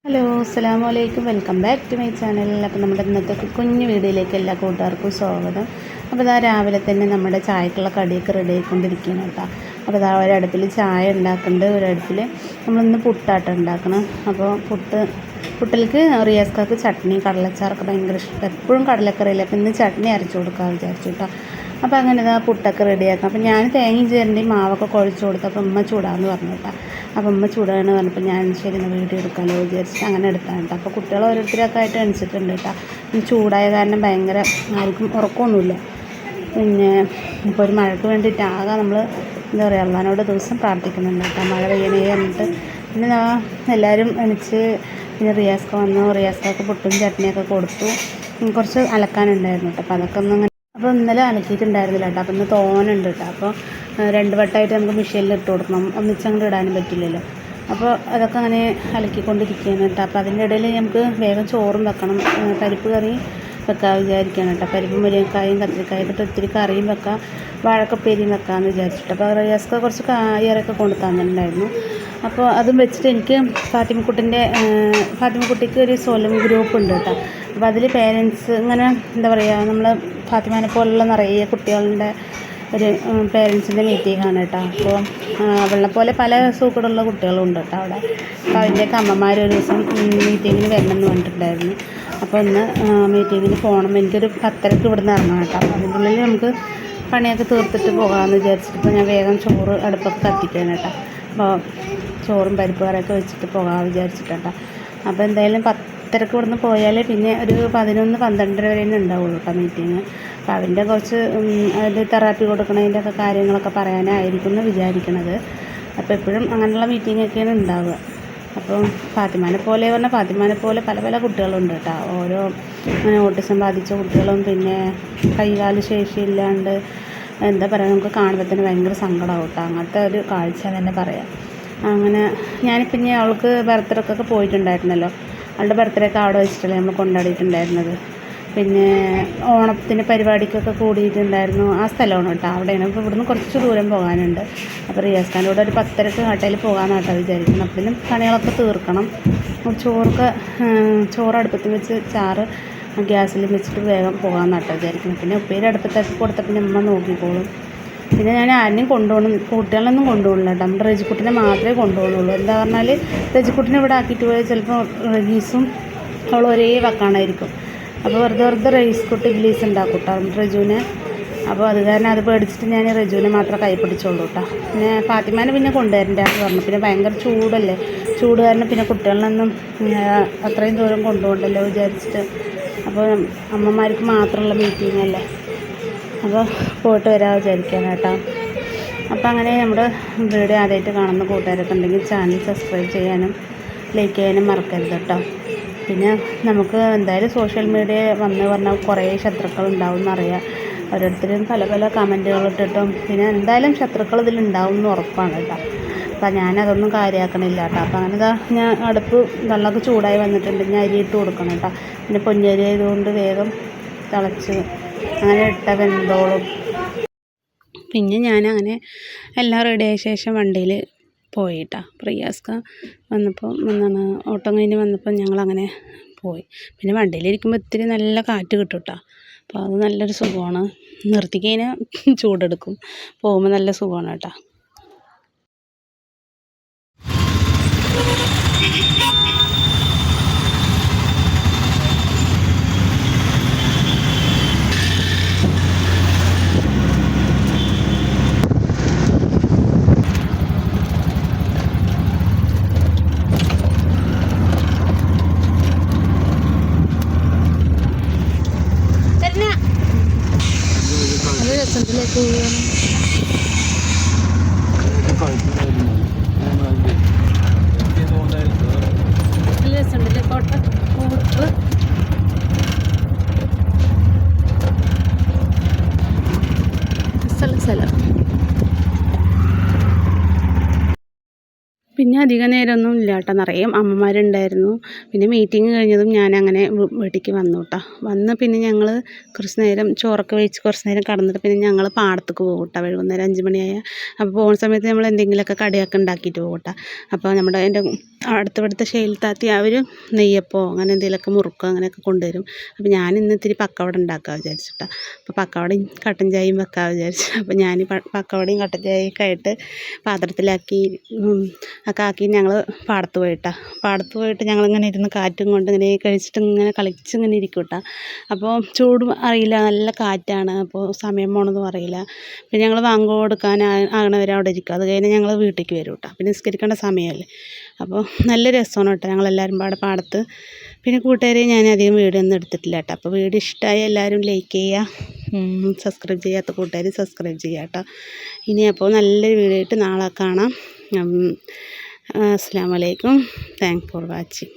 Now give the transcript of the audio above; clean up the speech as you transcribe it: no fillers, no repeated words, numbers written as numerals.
Hello, അസ്സലാമു അലൈക്കും. Welcome back to my channel. അപ്പോൾ നമ്മുടെ ഇന്നത്തെ കുഞ്ഞു വീഡിയോയിലേക്ക് എല്ലാ കൂട്ടുകാർക്കും സ്വാഗതം. അപ്പോൾ ഇതാ രാവിലെ തന്നെ നമ്മുടെ ചായക്കുള്ള കടിയൊക്കെ റെഡി ആയിക്കൊണ്ടിരിക്കുകയാണ് കേട്ടോ. അപ്പോൾ ഇതാ ഒരടുപ്പിൽ ചായ ഉണ്ടാക്കുന്നുണ്ട്, ഒരടുപ്പിൽ നമ്മളിന്ന് പുട്ടാട്ടം ഉണ്ടാക്കണം. അപ്പോൾ പുട്ടിലേക്ക് റിയാസ്ക്കാർക്ക് ചട്നി കടലച്ചാറൊക്കെ ഭയങ്കര ഇഷ്ടം. എപ്പോഴും കടലക്കറിയില്ല, അപ്പോൾ ഇന്ന് ചട്നി അരച്ചു കൊടുക്കാൻ വിചാരിച്ചു കേട്ടോ. അപ്പോൾ അങ്ങനെ ഇതാ പുട്ടൊക്കെ റെഡിയാക്കാം. അപ്പോൾ ഞാൻ തേങ്ങയും ചേരൻ്റെയും മാവൊക്കെ കുഴച്ച് കൊടുത്തപ്പോൾ ഉമ്മ ചൂടാമെന്ന് പറഞ്ഞു കേട്ടോ. അപ്പോൾ ഉമ്മ ചൂടാന്ന് പറഞ്ഞപ്പോൾ ഞാൻ ശരി വീഡിയോ എടുക്കാമല്ലോ വിചാരിച്ചിട്ട് അങ്ങനെ എടുത്താണ് കേട്ടോ. അപ്പോൾ കുട്ടികൾ ഓരോരുത്തരൊക്കെ ആയിട്ട് എണിച്ചിട്ടുണ്ട് കേട്ടോ. ചൂടായ കാരണം ഭയങ്കര ആർക്കും ഉറക്കമൊന്നുമില്ല. പിന്നെ ഇപ്പോൾ ഒരു മഴയ്ക്ക് വേണ്ടിയിട്ട് ആകെ നമ്മൾ എന്താ പറയുക അള്ളാനോട് ദിവസം പ്രാർത്ഥിക്കുന്നുണ്ട് കേട്ടോ, മഴ പെയ്യണേ എന്നിട്ട്. പിന്നെ എല്ലാവരും എണിച്ച് പിന്നെ റിയാസ്ക വന്നു. റിയാസ്കാർക്ക് പുട്ടും ചട്നിയൊക്കെ കൊടുത്തു. കുറച്ച് അലക്കാനുണ്ടായിരുന്നു കേട്ടോ. അപ്പോൾ അതൊക്കെ ഒന്ന് അപ്പോൾ ഇന്നലെ അലക്കിയിട്ടുണ്ടായിരുന്നില്ല കേട്ടോ. അപ്പോൾ ഇന്ന് തോനുണ്ട് കേട്ടോ. അപ്പോൾ 2 വട്ടമായിട്ട് നമുക്ക് മെഷീനിൽ ഇട്ട് കൊടുക്കണം, ഒന്നിച്ചങ്ങോട്ട് ഇടാനും പറ്റില്ലല്ലോ. അപ്പോൾ അതൊക്കെ അങ്ങനെ അലക്കിക്കൊണ്ടിരിക്കുകയാണ് കേട്ടോ. അപ്പോൾ അതിൻ്റെ ഇടയിൽ നമുക്ക് വേഗം ചോറും വെക്കണം, പരിപ്പ് കറി വെക്കാൻ വിചാരിക്കുകയാണ് കേട്ടോ. പരിപ്പ് മുരിങ്ങക്കായും കത്തിരിക്കായൊക്കെ ഇട്ട് ഒത്തിരി കറിയും വെക്കാം, വാഴക്കപ്പേരിയും വെക്കാമെന്ന് വിചാരിച്ചിട്ട്. അപ്പോൾ റിയാസ്ക കുറച്ച് കായൊക്കെ കൊണ്ടു തന്നിട്ടുണ്ടായിരുന്നു. അപ്പോൾ അതും വെച്ചിട്ട് എനിക്ക് ഫാത്തിമക്കുട്ടിക്ക് ഒരു സോലം ഗ്രൂപ്പ് ഉണ്ട് കേട്ടോ. അപ്പോൾ അതിൽ പേരൻസ് ഇങ്ങനെ എന്താ പറയുക, നമ്മൾ ഫാത്തിമാനെ പോലുള്ള നിറയെ കുട്ടികളുടെ ഒരു പേരൻസിൻ്റെ മീറ്റിംഗാണ് കേട്ടോ. അപ്പോൾ അവളെപ്പോലെ പല സൂക്കടുള്ള കുട്ടികളും ഉണ്ട് കേട്ടോ അവിടെ. അപ്പോൾ അതിൻ്റെയൊക്കെ അമ്മമാർ ഒരു ദിവസം മീറ്റിങ്ങിന് വരണമെന്ന് പറഞ്ഞിട്ടുണ്ടായിരുന്നു. അപ്പോൾ ഇന്ന് മീറ്റിങ്ങിന് പോകണം. എനിക്കൊരു 10:30 ഇവിടുന്ന് ഇറങ്ങണം കേട്ടോ. അപ്പോൾ അതിൻ്റെ ഉള്ളിൽ നമുക്ക് പണിയൊക്കെ തീർത്തിട്ട് പോകാമെന്ന് വിചാരിച്ചിട്ട് ഇപ്പോൾ ഞാൻ വേഗം ചോറ് അടുപ്പൊക്കെ കത്തിക്കാൻ കേട്ടോ. അപ്പോൾ ചോറും പരിപ്പ് കറിയൊക്കെ വെച്ചിട്ട് പോകാമെന്ന് വിചാരിച്ചിട്ടാ. അപ്പോൾ എന്തായാലും 10:30 ഇവിടുന്ന് പോയാൽ പിന്നെ ഒരു 11-12 വരെ ഉണ്ടാവുള്ളൂ കേട്ടോ മീറ്റിങ്. അപ്പോൾ അതിൻ്റെ കുറച്ച് അത് തെറാപ്പി കൊടുക്കണതിൻ്റെ ഒക്കെ കാര്യങ്ങളൊക്കെ പറയാനായിരിക്കും എന്ന് വിചാരിക്കണത്. അപ്പോൾ എപ്പോഴും അങ്ങനെയുള്ള മീറ്റിങ്ങൊക്കെയാണ് ഉണ്ടാവുക. അപ്പം ഫാത്തിമാനെ പോലെ പല പല കുട്ടികളുണ്ട് കേട്ടോ. ഓരോ ഓട്ടിസം ബാധിച്ച കുട്ടികളും പിന്നെ കൈകാല് ശേഷിയില്ലാണ്ട് എന്താ പറയുക, നമുക്ക് കാണുമ്പോൾ തന്നെ ഭയങ്കര സങ്കടമാവും കേട്ടോ. അങ്ങനത്തെ ഒരു കാഴ്ച തന്നെ പറയാം. അങ്ങനെ ഞാനിപ്പോൾ അവൾക്ക് ബർത്ത്ഡേക്കൊക്കെ പോയിട്ടുണ്ടായിരുന്നല്ലോ. അവളുടെ ബർത്ത്ഡേക്ക് അവിടെ വെച്ചിട്ടല്ലേ നമ്മൾ കൊണ്ടാടിയിട്ടുണ്ടായിരുന്നത്. പിന്നെ ഓണത്തിന് പരിപാടിക്കൊക്കെ കൂടിയിട്ടുണ്ടായിരുന്നു. ആ സ്ഥലമാണ് കേട്ടോ, അവിടെയാണ്. അപ്പോൾ ഇവിടുന്ന് കുറച്ച് ദൂരം പോകാനുണ്ട്. അപ്പോൾ റിയാസ്ഖാൻ്റെ കൂടെ ഒരു 10:30 ഹോട്ടലിൽ പോകാമെന്ന് കേട്ടോ വിചാരിക്കുന്നത്. അപ്പോഴും പണികളൊക്കെ തീർക്കണം. ചോറ് അടുപ്പത്ത് വെച്ച് ചാറ് ഗ്യാസിൽ വെച്ചിട്ട് വേഗം പോകാമെന്ന് കേട്ടോ വിചാരിക്കുന്നത്. പിന്നെ ഉപ്പേരി അടുപ്പത്തൊക്കെ കൊടുത്ത പിന്നെ ഉമ്മ നോക്കിക്കോളും. പിന്നെ ഞാൻ ആരെയും കുട്ടികളൊന്നും കൊണ്ടുപോകണില്ല കേട്ടോ. നമ്മുടെ റജിക്കുട്ടിനെ മാത്രമേ കൊണ്ടുപോകുന്നുള്ളൂ. എന്താ പറഞ്ഞാൽ റജിക്കുട്ടിനെ ഇവിടെ ആക്കിയിട്ട് പോയാൽ ചിലപ്പോൾ റജീസും അവൾ ഒരേ വക്കാണായിരിക്കും. അപ്പോൾ വെറുതെ റൈസ്കുട്ടി ഇഡ്ലീസ് ഉണ്ടാക്കും കേട്ടോ റജുവിനെ. അപ്പോൾ അത് കാരണം അത് പേടിച്ചിട്ട് ഞാൻ റജുവിനെ മാത്രമേ കൈ പിടിച്ചോളൂ കേട്ടോ. പിന്നെ ഫാത്തിമാനെ പിന്നെ കൊണ്ടുവരേണ്ടതെന്ന് പറഞ്ഞു. പിന്നെ ഭയങ്കര ചൂടല്ലേ, ചൂട് കാരണം പിന്നെ കുട്ടികളിലൊന്നും അത്രയും ദൂരം കൊണ്ടുപോകണ്ടല്ലോ വിചാരിച്ചിട്ട്. അപ്പോൾ അമ്മമാർക്ക് മാത്രമുള്ള മീറ്റിംഗ് അല്ലേ, അപ്പോൾ പോയിട്ട് വരാൻ വിചാരിക്കാൻ കേട്ടോ. അപ്പോൾ അങ്ങനെ നമ്മുടെ വീഡിയോ ആദ്യമായിട്ട് കാണുന്ന കൂട്ടുകാരൊക്കെ ഉണ്ടെങ്കിൽ ചാനൽ സബ്സ്ക്രൈബ് ചെയ്യാനും ലൈക്ക് ചെയ്യാനും മറക്കരുത് കേട്ടോ. പിന്നെ നമുക്ക് എന്തായാലും സോഷ്യൽ മീഡിയ പറഞ്ഞാൽ കുറേ ശത്രുക്കൾ ഉണ്ടാവും എന്നറിയാം. ഓരോരുത്തരും പല പല കമൻറ്റുകൾ ഇട്ടിട്ടും പിന്നെ എന്തായാലും ശത്രുക്കൾ ഇതിലുണ്ടാവും എന്ന് ഉറപ്പാണ് കേട്ടോ. അപ്പോൾ ഞാനതൊന്നും കാര്യമാക്കണില്ല കേട്ടോ. അപ്പോൾ അങ്ങനെ ഞാൻ അടുപ്പ് വെള്ളമൊക്കെ ചൂടായി വന്നിട്ടുണ്ട്. ഞാൻ അരിയിട്ട് കൊടുക്കണം കേട്ടോ. പിന്നെ പൊന്നരി ആയതുകൊണ്ട് വേഗം തിളച്ച് അങ്ങനെ ഇട്ട വെന്തോളും. പിന്നെ ഞാനങ്ങനെ എല്ലാം റെഡിയായ ശേഷം വണ്ടിയിൽ പോയിട്ടാ. റിയാസ്ക വന്നപ്പോൾ ഓട്ടം കഴിഞ്ഞ് വന്നപ്പോൾ ഞങ്ങളങ്ങനെ പോയി. പിന്നെ വണ്ടിയിലിരിക്കുമ്പോൾ ഇത്തിരി നല്ല കാറ്റ് കിട്ടും കേട്ടോ. അപ്പോൾ അത് നല്ലൊരു സുഖമാണ്. നിർത്തിക്കഴിഞ്ഞാൽ ചൂടെടുക്കും, പോകുമ്പോൾ നല്ല സുഖമാണ് കേട്ടോ. രസത്തിലേക്ക് രസത്തിലേക്കോട്ടെ സ്ഥലം. പിന്നെ അധിക നേരമൊന്നും ഇല്ല കേട്ടോ, നിറയെ അമ്മമാരുണ്ടായിരുന്നു. പിന്നെ മീറ്റിംഗ് കഴിഞ്ഞതും ഞാനങ്ങനെ വീട്ടിലേക്ക് വന്നു കേട്ടോ. വന്ന് പിന്നെ ഞങ്ങൾ കുറച്ച് നേരം ചോറൊക്കെ വെച്ച് കുറച്ച് നേരം കടന്നിട്ട് പിന്നെ ഞങ്ങൾ പാടത്തേക്ക് പോകും കേട്ടോ. വൈകുന്നേരം 5 മണിയായ അപ്പോൾ പോകുന്ന സമയത്ത് നമ്മൾ എന്തെങ്കിലുമൊക്കെ കടിയൊക്കെ ഉണ്ടാക്കിയിട്ട് പോകും കേട്ടോ. അപ്പോൾ എൻ്റെ അടുത്തവിടുത്തെ ഷെയിൽത്താത്തി അവർ നെയ്യപ്പോ അങ്ങനെ എന്തെങ്കിലുമൊക്കെ മുറുക്കോ അങ്ങനെയൊക്കെ കൊണ്ടുവരും. അപ്പോൾ ഞാൻ ഇന്ന് ഇത്തിരി പക്കവട ഉണ്ടാക്കാൻ വിചാരിച്ചിട്ടാണ്. അപ്പോൾ പക്കവടയും കട്ടൻ ചായയും വെക്കാൻ വിചാരിച്ചു. അപ്പോൾ ഞാൻ പക്കവടയും കട്ടൻ ചായയൊക്കെ ആയിട്ട് പാത്രത്തിലാക്കി ഒക്കെ ആക്കി ഞങ്ങൾ പാടത്ത് പോയിട്ട് ഞങ്ങളിങ്ങനെ ഇരുന്ന് കാറ്റും കൊണ്ട് ഇങ്ങനെ കഴിച്ചിട്ട് ഇങ്ങനെ കളിച്ചിങ്ങനെ ഇരിക്കും കേട്ടോ. അപ്പോൾ ചൂടും അറിയില്ല, നല്ല കാറ്റാണ്. അപ്പോൾ സമയം പോണതും അറിയില്ല. പിന്നെ ഞങ്ങൾ ബാങ്ക് കൊടുക്കാൻ ആകണവരെ അവിടെ ഇരിക്കും. അത് കഴിഞ്ഞ് ഞങ്ങൾ വീട്ടിലേക്ക് വരും കേട്ടോ. പിന്നെ നിസ്കരിക്കേണ്ട സമയമല്ലേ. അപ്പോൾ നല്ല രസമാണ് കേട്ടോ ഞങ്ങളെല്ലാവരും പാടത്ത്. പിന്നെ കൂട്ടുകാരെ ഞാൻ അധികം വീഡിയോ ഒന്നും എടുത്തിട്ടില്ല കേട്ടോ. അപ്പോൾ വീഡിയോ ഇഷ്ടമായി എല്ലാവരും ലൈക്ക് ചെയ്യുക, സബ്സ്ക്രൈബ് ചെയ്യാത്ത കൂട്ടുകാർ സബ്സ്ക്രൈബ് ചെയ്യുക കേട്ടോ. ഇനി അപ്പോൾ നല്ലൊരു വീഡിയോ ആയിട്ട് നാളെ കാണാം. അസ്സലാമു അലൈക്കും. Thanks for watching.